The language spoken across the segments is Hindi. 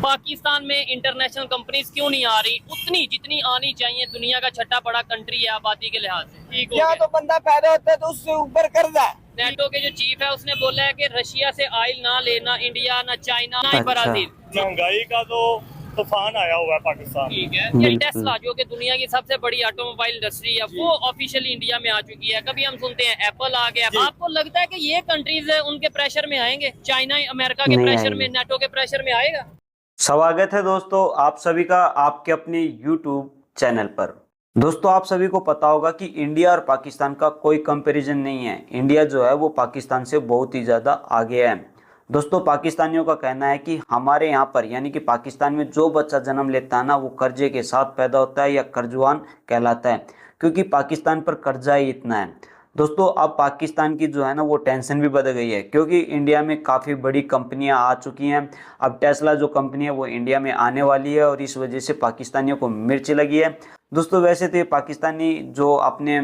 पाकिस्तान में इंटरनेशनल कंपनीज क्यों नहीं आ रही उतनी जितनी आनी चाहिए? दुनिया का छठा बड़ा कंट्री है आबादी के लिहाज से। ठीक हो यहाँ गया। तो बंदा पैदा होता है तो उससे ऊपर कर्जा है। नेटो के जो चीफ है उसने बोला है कि रशिया से ऑयल ना लेना, इंडिया ना चाइना ना अच्छा। ब्राजील। महंगाई का तो तूफान आया हुआ है पाकिस्तान। ठीक है। ये बिल्कुल। टेस्ला जो कि दुनिया की सबसे बड़ी ऑटोमोबाइल इंडस्ट्री है वो ऑफिशियली इंडिया में आ चुकी है। कभी हम सुनते हैं एप्पल आ गया। आपको लगता है कि ये कंट्रीज उनके प्रेशर में आएंगे? चाइना अमेरिका के नहीं प्रेशर में, आएंगे। नेटो के प्रेशर में आएगा? स्वागत है दोस्तों आप सभी का आपके अपने YouTube चैनल पर। दोस्तों आप सभी को पता होगा कि इंडिया और पाकिस्तान का कोई कंपैरिजन नहीं है। इंडिया जो है वो पाकिस्तान से बहुत ही ज़्यादा आगे है। दोस्तों पाकिस्तानियों का कहना है कि हमारे यहाँ पर यानी कि पाकिस्तान में जो बच्चा जन्म लेता है ना वो कर्जे के साथ पैदा होता है या कर्जवान कहलाता है, क्योंकि पाकिस्तान पर कर्जा ही इतना है। दोस्तों अब पाकिस्तान की जो है ना वो टेंशन भी बढ़ गई है, क्योंकि इंडिया में काफ़ी बड़ी कंपनियां आ चुकी हैं। अब टेस्ला जो कंपनी है वो इंडिया में आने वाली है और इस वजह से पाकिस्तानियों को मिर्च लगी है। दोस्तों वैसे तो ये पाकिस्तानी जो अपने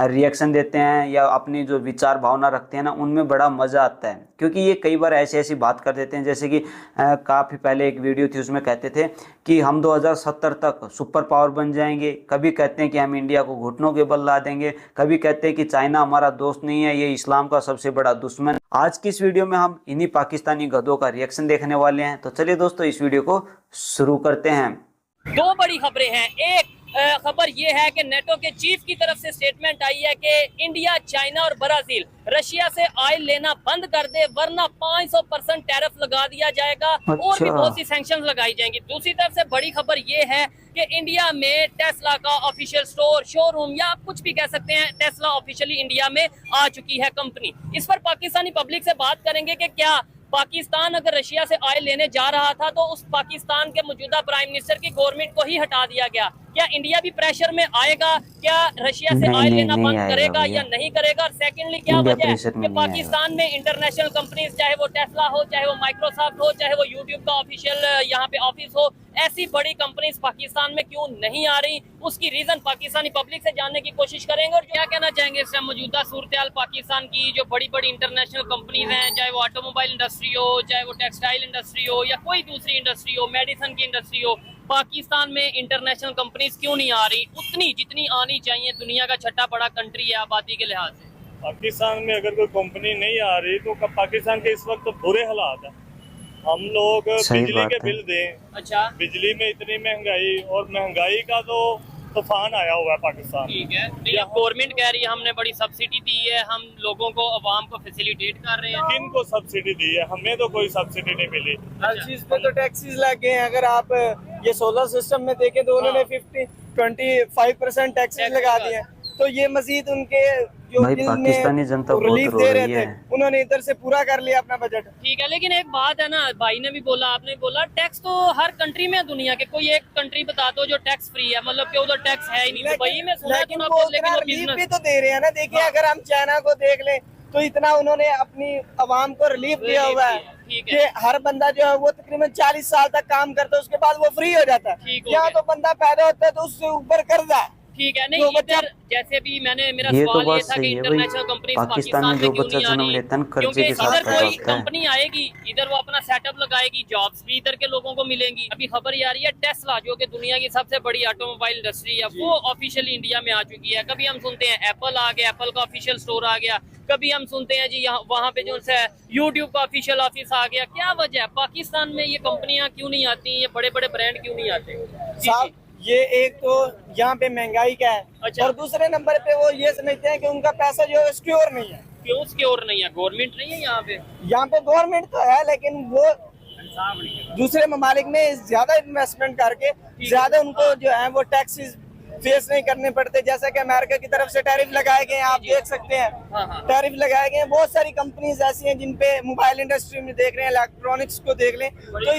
रिएक्शन देते हैं या अपनी जो विचार भावना रखते हैं ना उनमें बड़ा मज़ा आता है, क्योंकि ये कई बार ऐसी बात कर देते हैं। जैसे कि काफ़ी पहले एक वीडियो थी उसमें कहते थे कि हम 2070 तक सुपर पावर बन जाएंगे, कभी कहते हैं कि हम इंडिया को घुटनों के बल ला देंगे, कभी कहते हैं कि चाइना हमारा दोस्त नहीं है, ये इस्लाम का सबसे बड़ा दुश्मन। आज की इस वीडियो में हम इन्हीं पाकिस्तानी गधों का रिएक्शन देखने वाले हैं। तो चलिए दोस्तों इस वीडियो को शुरू करते हैं। दो बड़ी खबरें हैं। एक खबर ये है कि नेटो के चीफ की तरफ से स्टेटमेंट आई है कि इंडिया, चाइना और ब्राजील रशिया से ऑयल लेना बंद कर दे वरना 500% टैरिफ लगा दिया जाएगा और भी बहुत सी सैंक्शंस लगाई जाएंगी। दूसरी तरफ से बड़ी खबर ये है कि इंडिया में टेस्ला का ऑफिशियल स्टोर, शोरूम या आप कुछ भी कह सकते हैं, टेस्ला ऑफिशियली इंडिया में आ चुकी है कंपनी। इस पर पाकिस्तानी पब्लिक से बात करेंगे कि क्या पाकिस्तान अगर रशिया से ऑयल लेने जा रहा था तो उस पाकिस्तान के मौजूदा प्राइम मिनिस्टर की गवर्नमेंट को ही हटा दिया गया। क्या इंडिया भी प्रेशर में आएगा? क्या रशिया से ऑयल लेना बंद करेगा या नहीं करेगा? और सेकेंडली क्या वजह है कि पाकिस्तान में इंटरनेशनल कंपनीज, चाहे वो टेस्ला हो, चाहे वो माइक्रोसॉफ्ट हो, चाहे वो यूट्यूब का ऑफिशियल यहाँ पे ऑफिस हो, ऐसी बड़ी कंपनीज पाकिस्तान में क्यों नहीं आ रही? उसकी रीजन पाकिस्तानी पब्लिक से जानने की कोशिश करेंगे। और क्या कहना चाहेंगे इस मौजूदा सूरत पाकिस्तान की? जो बड़ी बड़ी इंटरनेशनल कंपनीज हैं, चाहे वो ऑटोमोबाइल इंडस्ट्री हो, चाहे वो टेक्सटाइल इंडस्ट्री हो या कोई दूसरी इंडस्ट्री हो, मेडिसिन की इंडस्ट्री हो, पाकिस्तान में इंटरनेशनल कंपनीज क्यों नहीं आ रही उतनी जितनी आनी चाहिए? दुनिया का छठा बड़ा कंट्री है आबादी के लिहाज से। पाकिस्तान में अगर कोई कंपनी नहीं आ रही तो पाकिस्तान के इस वक्त तो बुरे हालात है। हम लोग बिजली के बिल दें। अच्छा। बिजली में इतनी महंगाई, और महंगाई का तो तूफान आया हुआ है पाकिस्तान। ठीक है। नहीं, अब गवर्नमेंट कह रही है हमने बड़ी सब्सिडी दी है, हम लोगों को, अवाम को फैसिलिटेट कर रहे हैं। किन को सब्सिडी दी है? हमें तो कोई सब्सिडी नहीं मिली। हर चीज पे तो टैक्सेस लग गए हैं। अगर आप ये सोलर सिस्टम में देखें तो उन्होंने 25% टैक्सेस लगा दिए हैं। तो ये मजीद उनके जो भाई बिल पाकिस्तानी में जनता बहुत रिलीफ रो दे रही रहे थे है। उन्होंने इधर से पूरा कर लिया अपना बजट। ठीक है, लेकिन एक बात है ना, भाई ने भी बोला, आपने भी बोला, टैक्स तो हर कंट्री में है दुनिया के। कोई एक कंट्री बता दो जो टैक्स फ्री है, मतलब कि उधर टैक्स है ही नहीं। दुबई में सुना लेकिन तो वो लेकिन उतना वो रिलीफ भी बिजनेस तो दे रहे हैं ना। देखिए अगर हम चाइना को देख लें तो इतना उन्होंने अपनी अवाम को रिलीफ दिया हुआ है ठीक कि है। हर बंदा जो है वो तकरीबन 40 साल तक काम करता है, उसके बाद वो फ्री हो जाता है। ठीक हो यहाँ गया। तो बंदा पैदा होता है तो उससे ऊपर कर्जा है। ठीक है। नहीं, जो बच्चा- इधर जैसे भी मेरा ये तो सवाल ये बात था कि सही है भाई, इंटरनेशनल कंपनीज पाकिस्तान पाकिस्तान में में जो क्यों बच्चा नहीं आ जन्म रही? लेता है कर्जे क्योंकि के साथ इधर पैदा कोई होता है। कंपनी आएगी, इधर वो अपना सेटअप लगाएगी, जॉब्स भी इधर के लोगों को मिलेंगी। अभी खबर ये आ रही है टेस्ला जो कि दुनिया की सबसे बड़ी ऑटोमोबाइल इंडस्ट्री है वो ऑफिशियली इंडिया में आ चुकी है। कभी हम सुनते हैं एप्पल आ गया, एप्पल का ऑफिशियल स्टोर आ गया, कभी हम सुनते हैं जी यहाँ वहाँ पे जो है यूट्यूब का ऑफिशियल ऑफिस आ गया। क्या वजह है पाकिस्तान में ये कंपनियां क्यों नहीं आती? ये बड़े बड़े ब्रांड क्यों नहीं आते? साहब ये एक तो यहाँ पे महंगाई का है। अच्छा। और दूसरे नंबर पे वो ये समझते हैं कि उनका पैसा जो है सिक्योर नहीं है। क्यों सिक्योर नहीं है? गवर्नमेंट नहीं है यहाँ पे? यहाँ पे गवर्नमेंट तो है लेकिन वो दूसरे ममालिक में ज्यादा इन्वेस्टमेंट करके ज्यादा उनको जो है वो टैक्सेस फेस नहीं करने पड़ते। जैसा कि अमेरिका की तरफ से टैरिफ लगाए गए हैं, आप देख सकते हैं। हाँ। टैरिफ लगाए गए हैं। बहुत सारी कंपनीज ऐसी हैं जिनपे मोबाइल इंडस्ट्री में देख रहे हैं, इलेक्ट्रॉनिक्स को देख लें, तो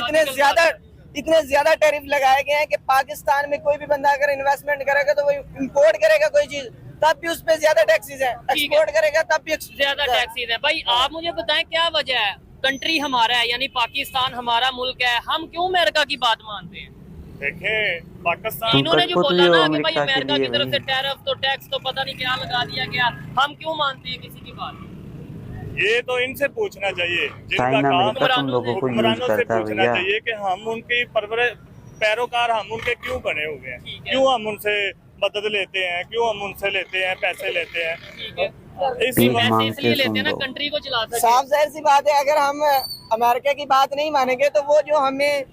इतने ज्यादा टैरिफ लगाए गए हैं कि पाकिस्तान में कोई भी बंदा अगर इन्वेस्टमेंट करेगा तो वो इम्पोर्ट करेगा कोई चीज तब भी उस पे ज्यादा टैक्सेस है, एक्सपोर्ट करेगा तब भी ज्यादा टैक्सेस है। भाई आप मुझे बताएं क्या वजह है? कंट्री हमारा है, यानी पाकिस्तान हमारा मुल्क है, हम क्यों अमेरिका की बात मानते हैं? देखें पाकिस्तान इन्होंने जो तुमको तो बोला ये ना कि भाई अमेरिका के अमेरिका की लिए तरफ से भाई। टैरिफ तो टैक्स तो पता नहीं क्या लगा दिया गया, हम क्यों मानते हैं किसी की बात? ये तो इनसे पूछना चाहिए जिनका चाइना काम अमेरिका तुम लोगों को यूज हुक्मरानों से करता है पूछना भैया। चाहिए कि हम उनकी परवरिश पैरोकार हम उनके क्यों बने हुए हैं, ठीक है। क्यों हम उनसे मदद लेते हैं, क्यों हम उनसे लेते हैं, पैसे लेते हैं। ठीक है। इस भीख पैसे मांग इसलिए के लेते सुन हैं ना लो। कंट्री को चला सके। साफ जाहिर सी बात है, अगर हम अमेरिका की बात नहीं मानेंगे तो वो जो हमें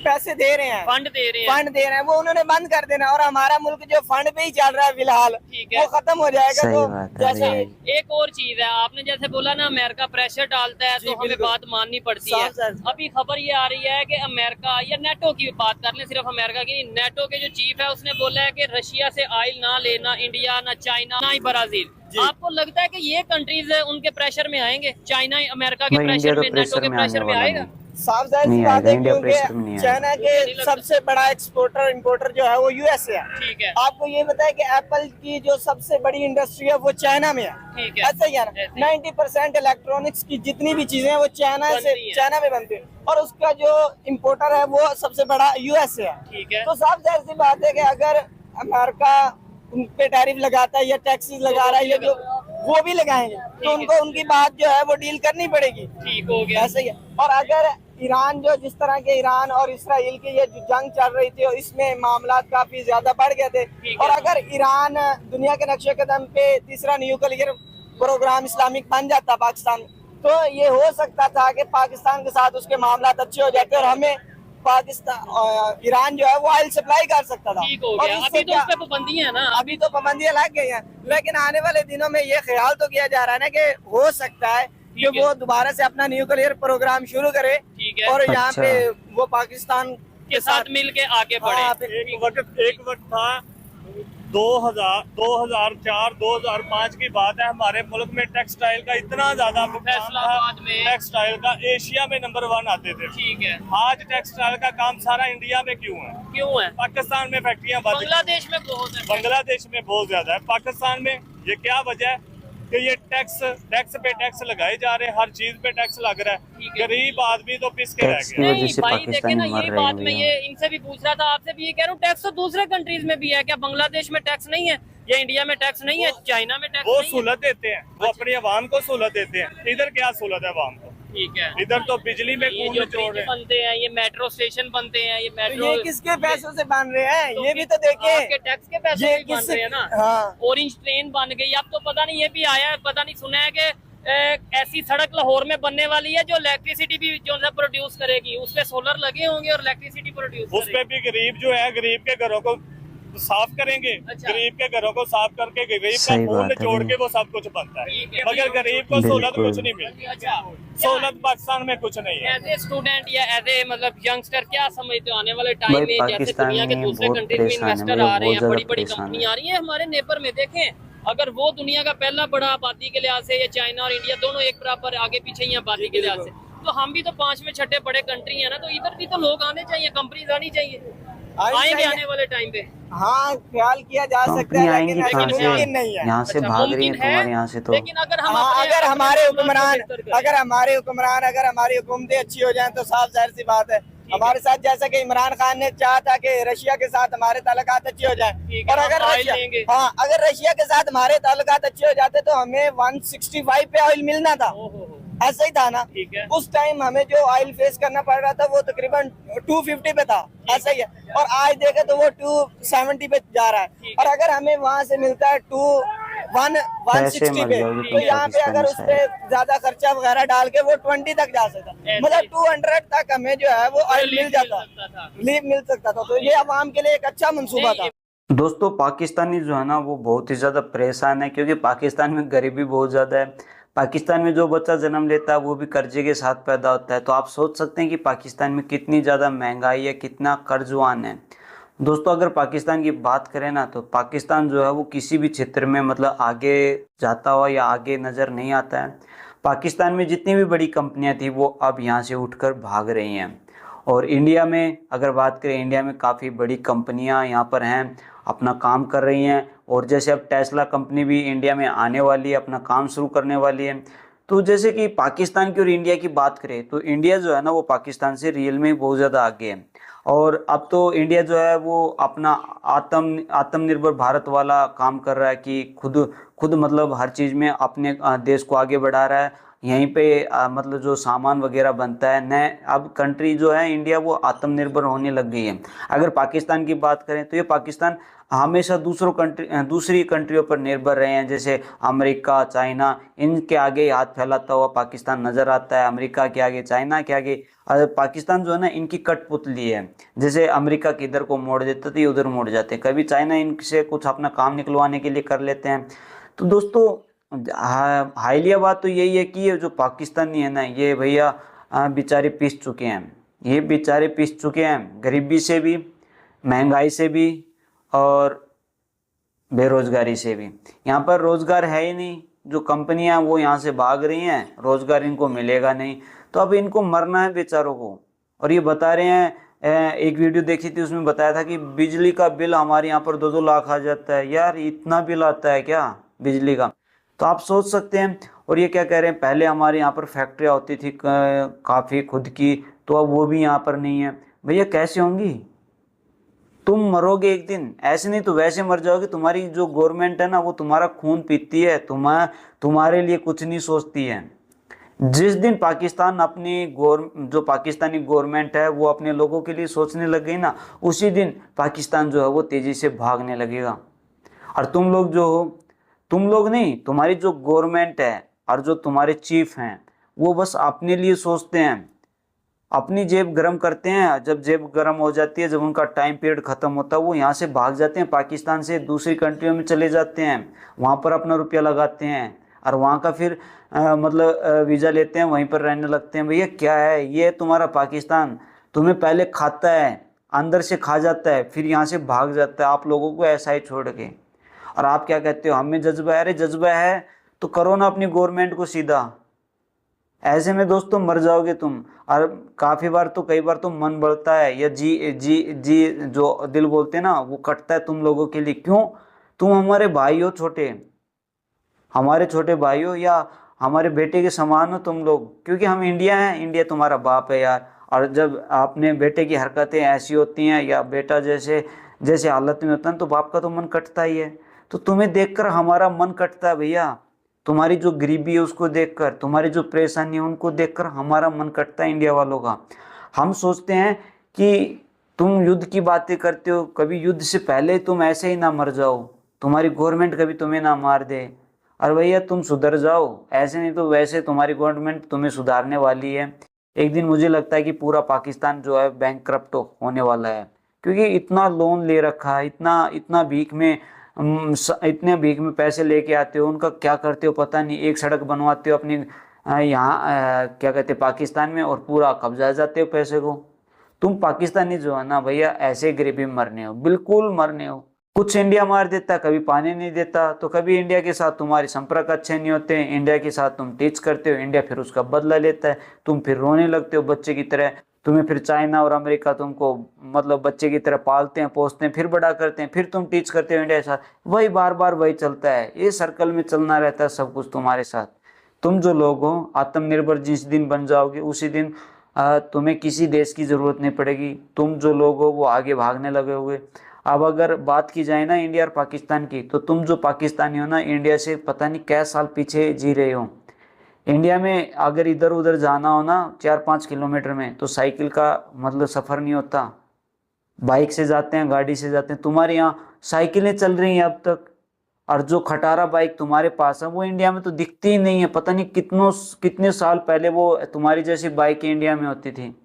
पैसे दे रहे हैं, फंड दे रहे हैं। फंड दे रहे हैं, वो उन्होंने बंद कर देना, और हमारा मुल्क जो फंड पे ही चल रहा है फिलहाल, ठीक है। वो खत्म हो जाएगा। सही तो बात है जैसे भाई। एक और चीज है, आपने जैसे बोला ना अमेरिका प्रेशर डालता है जी, तो हमें बिल्कुल। बात माननी पड़ती है। साफ साफ। अभी खबर ये आ रही है कि अमेरिका या नेटो की बात कर लें, सिर्फ अमेरिका की नहीं, नेटो के जो चीफ है उसने बोला है कि रशिया से ऑयल ना लेना इंडिया, ना चाइना, ना ही ब्राजील। आपको लगता है कि ये कंट्रीज उनके प्रेशर में आएंगे? चाइना अमेरिका के भाई, इंडिया प्रेशर तो में, नेटो के आने प्रेशर में वाला आएगा? नहीं। साफ जाहिर सी नहीं बात आएगा, है, इंडिया प्रेशर में नहीं क्योंकि आएगा। चाइना के सबसे बड़ा एक्सपोर्टर इंपोर्टर जो है वो यूएसए है। ठीक है। आपको ये बताया कि एप्पल की जो सबसे बड़ी इंडस्ट्री है वो चाइना में है। ठीक है। ऐसा ही है ना, ऐसे ही। 90% इलेक्ट्रॉनिक्स की जितनी भी चीजें हैं वो चाइना से, बनती हैं। चाइना में बनती है, और उसका जो इम्पोर्टर है वो सबसे बड़ा यूएसए है। ठीक है। तो साफ जाहिर सी बात है कि अगर अमेरिका उन पे टैरिफ लगाता है या टैक्सेस लगा रहा है या जो वो भी लगाएंगे, तो उनको उनकी बात जो है वो डील करनी पड़ेगी। ठीक हो गया। ऐसे ही है। और अगर ईरान जो जिस तरह के ईरान और इसराइल की ये जो जंग चल रही थी, और इसमें मामला काफी ज्यादा बढ़ गए थे, ठीक और है। अगर ईरान दुनिया के नक्शे कदम पे तीसरा न्यूक्लियर प्रोग्राम इस्लामिक बन जाता पाकिस्तान, तो ये हो सकता था कि पाकिस्तान के साथ उसके मामला अच्छे हो जाते और हमें पाकिस्तान ईरान जो है वो ऑयल सप्लाई कर सकता था। ठीक हो और गया। इससे अभी तो क्या- उस पर पाबंदी है ना। अभी तो पाबंदियां लग गई हैं, लेकिन आने वाले दिनों में ये ख्याल तो किया जा रहा है ना कि हो सकता है कि ठीक है। वो दोबारा से अपना न्यूक्लियर प्रोग्राम शुरू करे, ठीक है। और यहाँ अच्छा। पे वो पाकिस्तान के साथ मिल के आगे बढ़े। हाँ, फिर- एक वक्त था 2004 2005 की बात है, हमारे मुल्क में टेक्सटाइल का इतना ज्यादा फैसलाबाद में। टेक्सटाइल का एशिया में नंबर 1 आते थे। ठीक है। आज टेक्सटाइल का काम सारा इंडिया में क्यों है? क्यों है? पाकिस्तान में फैक्ट्रियां बंद, बांग्लादेश में बहुत है। बांग्लादेश में बहुत ज्यादा है, पाकिस्तान में ये क्या वजह है कि ये टैक्स पे टैक्स लगाए जा रहे हैं, हर चीज पे टैक्स लग रहा ठीक है, है। गरीब आदमी तो पिस के रह टैक्स की गया। वजह नहीं से भाई देखे पाकिस्तानी ना, मर ये रहे बात हैं मैं भैया। ये इनसे भी पूछ रहा था, आपसे भी ये कह रहा हूँ, टैक्स तो दूसरे कंट्रीज में भी है क्या? बांग्लादेश में टैक्स नहीं है या इंडिया में टैक्स नहीं है, चाइना में टैक्स वो नहीं है? सहूलत देते हैं, वो अपनी आवाम को सहूलत देते हैं। इधर क्या सहूलत है आवाम को? ठीक है। इधर तो बिजली में ये खून जो निचोड़ ब्रिज रहे हैं। बनते हैं, ये मेट्रो स्टेशन बनते हैं, ये तो मेट्रो ये किसके पैसों से बन रहे हैं, तो ये भी तो देखिए। आपके टैक्स के पैसे ये भी बन किस- रहे हैं ना। हाँ। ऑरेंज ट्रेन बन गई, अब तो पता नहीं, ये भी आया है, पता नहीं सुना है कि ऐसी सड़क लाहौर में बनने वाली है जो इलेक्ट्रिसिटी भी जो है प्रोड्यूस करेगी, उस पे सोलर लगे होंगे और इलेक्ट्रिसिटी प्रोड्यूस उस पे भी गरीब जो है, गरीब के घरों को साफ करेंगे। अच्छा। गरीब के घरों को साफ करके गरीब का सही खून बात है निचोड़ भाई। के वो सब कुछ बनता ठीक है, है। मगर गरीब को सहूलत बिल्कुल। कुछ नहीं मिलती। अच्छा, सहूलत पाकिस्तान में कुछ नहीं है। एज ए स्टूडेंट या एज ए मतलब यंगस्टर क्या समझते हो आने वाले टाइम भाई, में, जैसे पाकिस्तान दुनिया के में दूसरे बहुत कंट्रीज में परेशान है इन्वेस्टर भैया, आ रहे हैं, बहुत बड़ी बड़ी ज्यादा कंपनी परेशान आ रही है हमारे नेबर में। देखें, अगर वो दुनिया का पहला बड़ा आबादी के लिहाज से, या चाइना और इंडिया दोनों एक बराबर आगे पीछे ही आबादी के लिहाज से, तो हम भी तो 5वें 6ठे बड़े कंट्री है ना, तो इधर भी तो लोग आने चाहिए, कंपनीज आनी चाहिए। आएंगे आने वाले टाइम पे। हाँ, ख्याल किया जा सकता कंपनी है, आएंगी लेकिन कहाँ ऐसा से? मुमकिन नहीं है। यहाँ से अच्छा, भाग रही है मुमकिन है, तुम्हारे यहाँ से तो। लेकिन अगर हम हाँ, अपने- अगर हमारे अपने हुक्मरान मामला को बेहतर करें। अगर हमारी हुकूमतें अच्छी हो जाएं तो साफ जाहिर सी बात है, हमारे साथ जैसा कि इमरान खान ने चाहा था कि रशिया के साथ हमारे ताल्लुकात अच्छे हो जाएं, ठीक है, और हम अगर ऑयल रशिया लेंगे। हाँ अगर रशिया के साथ हमारे ताल्लुकात अच्छे हो जाते तो हमें 165 पे ऑयल मिलना था। ओहो, ऐसा ही था ना। ठीक है। उस टाइम हमें जो ऑयल फेस करना पड़ रहा था वो तकरीबन 250 पे था। ऐसा ही है, और आज देखे तो वो 270 पे जा रहा है, ठीक और अगर हमें वहाँ से मिलता है 160 मर पे, जाओगे तो यहाँ पे अगर उस पे ज्यादा खर्चा वगैरह डाल के वो 20 तक जा सकता, ऐसे मतलब ही। 200 तक हमें जो है वो ऑयल मिल जाता, सकता था। मिल सकता था। तो ये आवाम के लिए एक अच्छा मंसूबा नहीं, था। दोस्तों, पाकिस्तानी जो है ना वो बहुत ही ज़्यादा परेशान है, क्योंकि पाकिस्तान में गरीबी बहुत ज़्यादा है। पाकिस्तान में जो बच्चा जन्म लेता है वो भी कर्जे के साथ पैदा होता है। तो आप सोच सकते हैं कि पाकिस्तान में कितनी ज़्यादा महंगाई है, कितना कर्जवान है। दोस्तों, अगर पाकिस्तान की बात करें ना, तो पाकिस्तान जो है वो किसी भी क्षेत्र में मतलब आगे जाता हुआ या आगे नज़र नहीं आता है। पाकिस्तान में जितनी भी बड़ी कंपनियां थी वो अब यहाँ से उठकर भाग रही हैं। और इंडिया में अगर बात करें, इंडिया में काफ़ी बड़ी कंपनियां यहाँ पर हैं, अपना काम कर रही हैं। और जैसे अब टेस्ला कंपनी भी इंडिया में आने वाली है, अपना काम शुरू करने वाली है। तो जैसे कि पाकिस्तान की और इंडिया की बात करें तो इंडिया जो है ना वो पाकिस्तान से रियल में बहुत ज़्यादा आगे है। और अब तो इंडिया जो है वो अपना आत्मनिर्भर भारत वाला काम कर रहा है कि खुद खुद मतलब हर चीज़ में अपने देश को आगे बढ़ा रहा है। यहीं पे मतलब जो सामान वगैरह बनता है न, अब कंट्री जो है इंडिया वो आत्मनिर्भर होने लग गई है। अगर पाकिस्तान की बात करें तो ये पाकिस्तान हमेशा दूसरी कंट्रियों पर निर्भर रहे हैं, जैसे अमेरिका, चाइना, इनके आगे हाथ फैलाता हुआ पाकिस्तान नज़र आता है। अमेरिका के आगे, चाइना के आगे पाकिस्तान जो है ना इनकी कठपुतली है। जैसे अमेरिका किधर को मोड़ देते तो ये उधर मोड़ जाते हैं, कभी चाइना इनसे कुछ अपना काम निकलवाने के लिए कर लेते हैं। तो दोस्तों हालिया बात तो यही है कि ये जो पाकिस्तानी है ना ये भैया बेचारे पिस चुके हैं। ये बेचारे पिस चुके हैं गरीबी से भी, महंगाई से भी और बेरोजगारी से भी। यहाँ पर रोजगार है ही नहीं, जो कंपनियां वो यहाँ से भाग रही हैं, रोजगार इनको मिलेगा नहीं, तो अब इनको मरना है बेचारों को। और ये बता रहे हैं, एक वीडियो देखी थी उसमें बताया था कि बिजली का बिल हमारे यहाँ पर 2-2 लाख आ जाता है। यार इतना बिल आता है क्या बिजली का? तो आप सोच सकते हैं। और ये क्या कह रहे हैं, पहले हमारे यहाँ पर फैक्ट्रियाँ होती थी काफ़ी खुद की, तो अब वो भी यहाँ पर नहीं है। भैया कैसे होंगी? तुम मरोगे एक दिन, ऐसे नहीं तो वैसे मर जाओगे। तुम्हारी जो गवर्नमेंट है ना वो तुम्हारा खून पीती है, तुम्हारे लिए कुछ नहीं सोचती है। जिस दिन पाकिस्तान जो पाकिस्तानी गवर्नमेंट है वो अपने लोगों के लिए सोचने लग गई ना, उसी दिन पाकिस्तान जो है वो तेजी से भागने लगेगा। और तुम लोग नहीं, तुम्हारी जो गवर्नमेंट है और जो तुम्हारे चीफ हैं वो बस अपने लिए सोचते हैं, अपनी जेब गर्म करते हैं। जब जेब गर्म हो जाती है, जब उनका टाइम पीरियड खत्म होता है, वो यहाँ से भाग जाते हैं, पाकिस्तान से दूसरी कंट्रियों में चले जाते हैं, वहाँ पर अपना रुपया लगाते हैं और वहाँ का फिर वीज़ा लेते हैं, वहीं पर रहने लगते हैं। भैया क्या है ये तुम्हारा पाकिस्तान? तुम्हें पहले खाता है, अंदर से खा जाता है, फिर यहाँ से भाग जाता है आप लोगों को ऐसा ही छोड़ के। और आप क्या कहते हो, हमें जज्बा है? अरे जज्बा है तो करो ना अपनी गवर्नमेंट को सीधा। ऐसे में दोस्तों मर जाओगे तुम। और कई बार तो मन बढ़ता है या जी जो दिल बोलते हैं ना वो कटता है तुम लोगों के लिए। क्यों? तुम हमारे भाई हो, हमारे छोटे भाई हो या हमारे बेटे के समान हो तुम लोग, क्योंकि हम इंडिया हैं, इंडिया तुम्हारा बाप है यार। और जब आपने बेटे की हरकतें ऐसी होती हैं या बेटा जैसे हालत में होता है तो बाप का तो मन कटता ही है। तो तुम्हें देखकर हमारा मन कटता है भैया, तुम्हारी जो गरीबी है उसको देखकर, तुम्हारी जो परेशानी है उनको देखकर हमारा मन कटता है इंडिया वालों का। हम सोचते हैं कि तुम युद्ध की बातें करते हो, कभी युद्ध से पहले तुम ऐसे ही ना मर जाओ, तुम्हारी गवर्नमेंट कभी तुम्हें ना मार दे। और भैया तुम सुधर जाओ, ऐसे नहीं तो वैसे तुम्हारी गवर्नमेंट तुम्हें सुधारने वाली है। एक दिन मुझे लगता है कि पूरा पाकिस्तान जो है बैंकक्रप्ट होने वाला है, क्योंकि इतना लोन ले रखा है, इतना इतने भीख में पैसे लेके आते हो, उनका क्या करते हो पता नहीं। एक सड़क बनवाते हो अपने यहाँ क्या कहते हैं पाकिस्तान में, और पूरा कब्जा जाते हो पैसे को। तुम पाकिस्तानी जो है ना भैया ऐसे गरीबी में मरने हो, बिल्कुल मरने हो। कुछ इंडिया मार देता, कभी पानी नहीं देता, तो कभी इंडिया के साथ तुम्हारे संपर्क अच्छे नहीं होते, इंडिया के साथ तुम टीच करते हो, इंडिया फिर उसका बदला लेता है, तुम फिर रोने लगते हो बच्चे की तरह। तुम्हें फिर चाइना और अमेरिका तुमको मतलब बच्चे की तरह पालते हैं, पोसते हैं, फिर बड़ा करते हैं, फिर तुम टीच करते हो इंडिया के साथ। वही बार बार वही चलता है, ये सर्कल में चलना रहता है सब कुछ तुम्हारे साथ। तुम जो लोग हो आत्मनिर्भर जिस दिन बन जाओगे उसी दिन तुम्हें किसी देश की ज़रूरत नहीं पड़ेगी। तुम जो लोग हो वो आगे भागने लगे हुए। अब अगर बात की जाए ना इंडिया और पाकिस्तान की, तो तुम जो पाकिस्तानी हो ना इंडिया से पता नहीं क्या साल पीछे जी रहे हो। इंडिया में अगर इधर उधर जाना हो ना 4-5 किलोमीटर में, तो साइकिल का मतलब सफ़र नहीं होता, बाइक से जाते हैं, गाड़ी से जाते हैं। तुम्हारे यहाँ साइकिलें चल रही हैं अब तक, और जो खटारा बाइक तुम्हारे पास है वो इंडिया में तो दिखती ही नहीं है। पता नहीं कितने साल पहले वो तुम्हारी जैसी बाइक इंडिया में होती थी।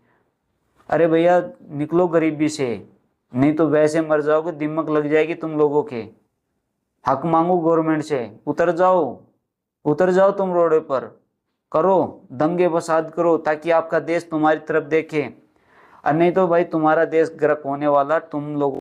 अरे भैया निकलो गरीबी से, नहीं तो वैसे मर जाओगे, दिमाग लग जाएगी तुम लोगों के। हक मांगो गवर्नमेंट से, उतर जाओ तुम रोड पर, करो दंगे फसाद करो ताकि आपका देश तुम्हारी तरफ देखे। और नहीं तो भाई तुम्हारा देश गर्क होने वाला, तुम लोग